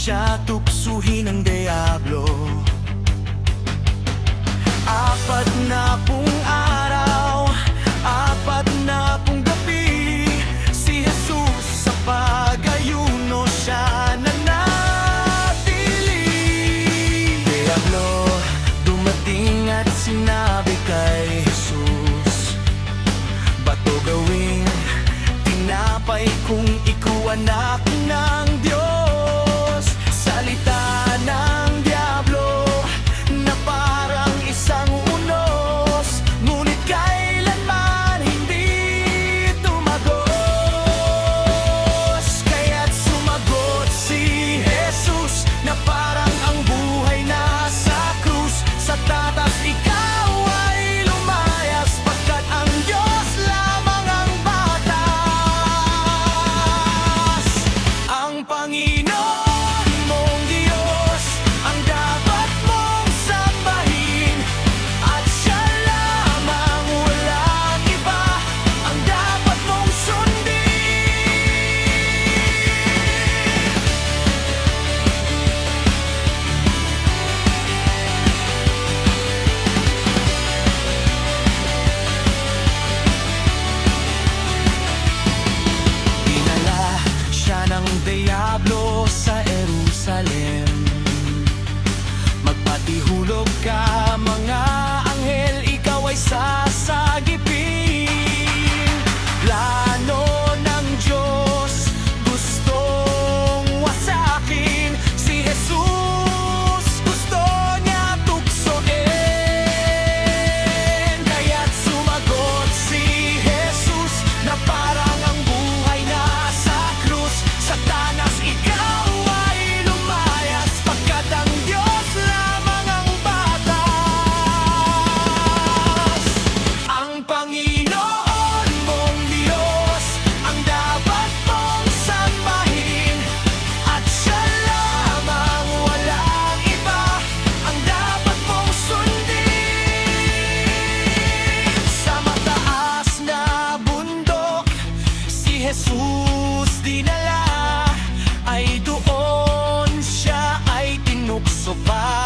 siya tuksuhin ng diablo. Apat na pung araw, apat na pung gabi, si Jesus sa pag-ayuno siya nanatili. Diablo, dumating at sinabi kay Jesus, bato gawing tinapay kung ikaw anak ng Diyos. Salita ng diablo na parang isang unos, ngunit kailanman hindi tumagos. Kaya't sumagot si Jesus na parang ang buhay na sa krus. Sa tatas ikaw ay lumayas, pagkat ang Diyos lamang ang batas. Ang Panginoon mong Diyos ang dapat mong sambahin, at siya lamang, walang iba, ang dapat mong sundin. Dinala siya ng diablo sa Jerusalem. Magpatihulog ka, mga anghel, ikaw ay sasagipin. Plano ng Diyos, gustong wasakin si Jesus, gusto niya tuksoin. Kaya't sumagot si Jesus na parang ang buhay na sa krus. Satanas, ikaw ay lumayas, pagkat ang Diyos lamang ang batas. Ang Panginoon mong Diyos ang dapat mong sambahin, at siya lamang, walang iba, ang dapat mong sundin. Sa mataas na bundok si Jesus dinala, ay doon siya ay tinukso pa.